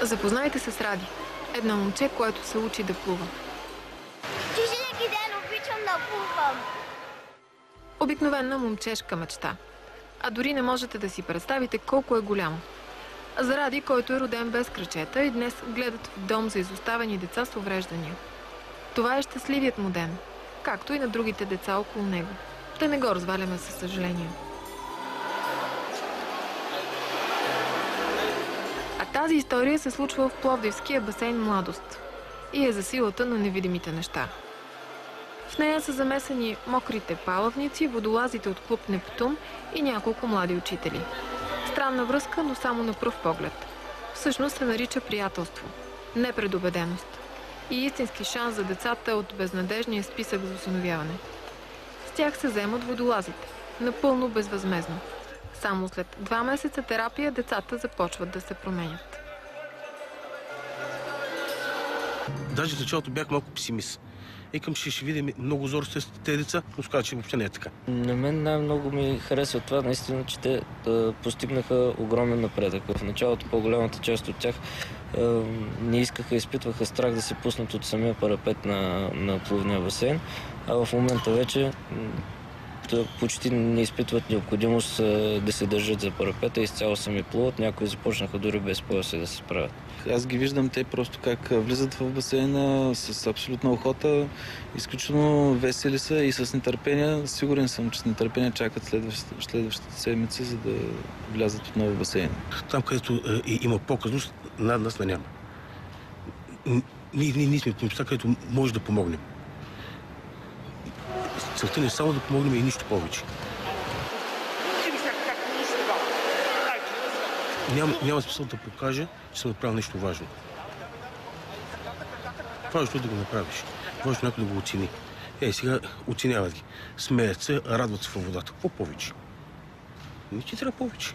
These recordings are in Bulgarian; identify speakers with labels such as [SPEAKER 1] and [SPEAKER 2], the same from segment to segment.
[SPEAKER 1] Запознайте се с Ради. Едно момче, което се учи да плува.
[SPEAKER 2] Ти всеки ден обичам да плувам.
[SPEAKER 1] Обикновена момчешка мечта. А дори не можете да си представите колко е голямо. За Ради, който е роден без крачета и днес гледат в дом за изоставени деца с увреждания. Това е щастливият му ден, както и на другите деца около него. Да не го разваляме със съжаление. А тази история се случва в Пловдивския басейн Младост и е за силата на невидимите неща. В нея са замесени мокрите палавници, водолазите от клуб Нептун и няколко млади учители. Странна връзка, но само на пръв поглед. Всъщност се нарича приятелство, непредубеденост и истински шанс за децата от безнадежния списък за осиновяване. С тях се вземат водолазите, напълно безвъзмездно. Само след 2 месеца терапия децата започват да се променят.
[SPEAKER 3] Даже в началото бях малко песимист. Викам, ще видим много зор с тези деца, но сказа, че въобще не е така.
[SPEAKER 4] На мен най-много ми харесва това, наистина, че те постигнаха огромен напредък. В началото по-голямата част от тях не искаха, изпитваха страх да се пуснат от самия парапет на плувния басейн, а в момента вече почти не изпитват необходимост да се държат за парапета, изцяло сами плуват. Някои започнаха дори без пояса да се справят.
[SPEAKER 5] Аз ги виждам те просто как влизат в басейна с абсолютна охота, изключително весели са и с нетърпение. Сигурен съм, че с нетърпение чакат следващата седмица, за да влязат отново в басейна.
[SPEAKER 3] Там, където има показност, над нас няма. Ние сме в места, където може да помогнем. Целта не е само да помогнем и нищо повече. Няма смисъл да покажа, че съм направил нещо важно. Важно е да го направиш. Важно е някой да го оцени. Сега оценяват ги. Смеят се, радват се във водата. Какво повече? Не ти трябва повече.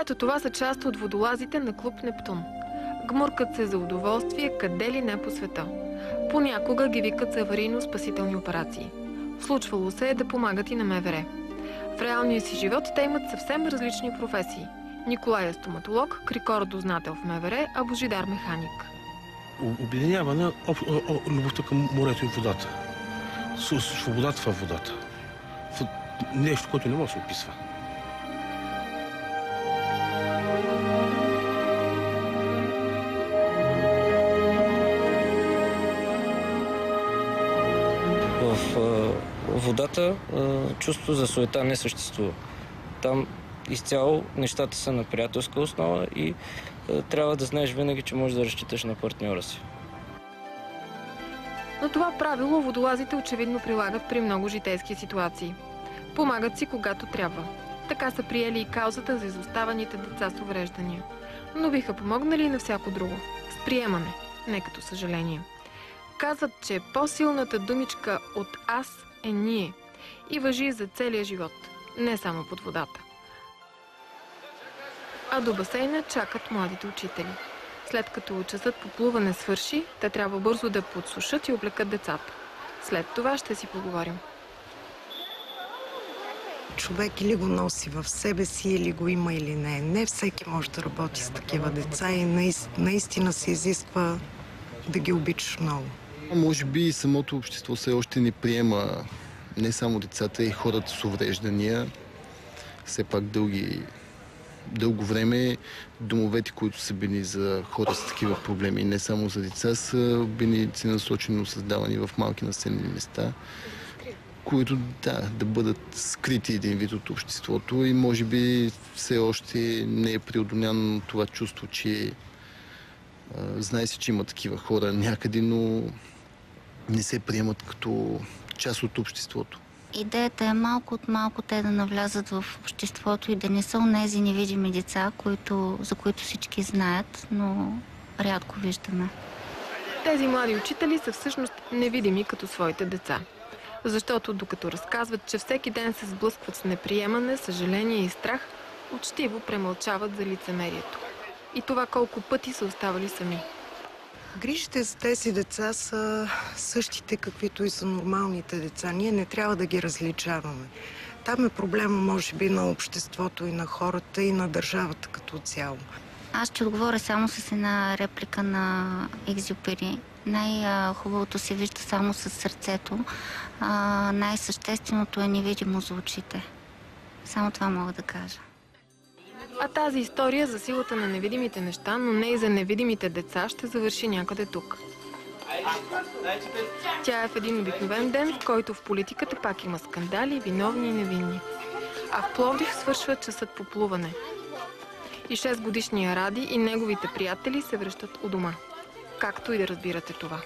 [SPEAKER 1] Ето това са част от водолазите на клуб Нептун. Гмуркат се за удоволствие къде ли не по света. Понякога ги викат за аварийно-спасителни операции. Случвало се е да помагат и на МВР. В реалния си живот те имат съвсем различни професии. Николай е стоматолог, Крикор дознател в МВР, а Божидар механик.
[SPEAKER 3] Обединява на любовта към морето и водата. Свободата във водата. Нещо, което не може да се описва.
[SPEAKER 4] В водата чувство за суета не съществува. Там изцяло нещата са на приятелска основа и трябва да знаеш винаги, че можеш да разчиташ на партньора си.
[SPEAKER 1] Но това правило водолазите очевидно прилагат при много житейски ситуации. Помагат си, когато трябва. Така са приели и каузата за изоставаните деца с увреждания. Но биха помогнали и на всяко друго. С приемане, не като съжаление. Казват, че по-силната думичка от аз е ние и важи за целия живот, не само под водата. А до басейна чакат младите учители. След като часът по плуване свърши, те трябва бързо да подсушат и облекат децата. След това ще си поговорим.
[SPEAKER 6] Човек или го носи в себе си, или го има, или не. Не всеки може да работи с такива деца и наистина се изисква да ги обичаш много.
[SPEAKER 7] Може би самото общество все още не приема не само децата, и хората с увреждания. Все пак дълго време домовете, които са били за хора с такива проблеми, не само за деца, са били целенасочено създавани в малки населени места, които да бъдат скрити един вид от обществото, и може би все още не е преодоляно това чувство, че знае се, че има такива хора някъде, но не се приемат като част от обществото.
[SPEAKER 8] Идеята е малко от малко те да навлязат в обществото и да не са онези невидими деца, за които всички знаят, но рядко виждаме.
[SPEAKER 1] Тези млади учители са всъщност невидими като своите деца. Защото докато разказват, че всеки ден се сблъскват с неприемане, съжаление и страх, учтиво премълчават за лицемерието. И това колко пъти са оставали сами.
[SPEAKER 6] Грижите за тези деца са същите, каквито и за нормалните деца. Ние не трябва да ги различаваме. Там е проблема, може би, на обществото и на хората и на държавата като цяло.
[SPEAKER 8] Аз ще отговоря само с една реплика на Екзюпери. Най-хубавото се вижда само с сърцето. Най-същественото е невидимо за очите. Само това мога да кажа.
[SPEAKER 1] А тази история за силата на невидимите неща, но не и за невидимите деца, ще завърши някъде тук. Тя е в един обикновен ден, в който в политиката пак има скандали, виновни и невинни. А в Пловдив свършва часът по плуване. И 6-годишния Ради и неговите приятели се връщат у дома. Както и да разбирате това.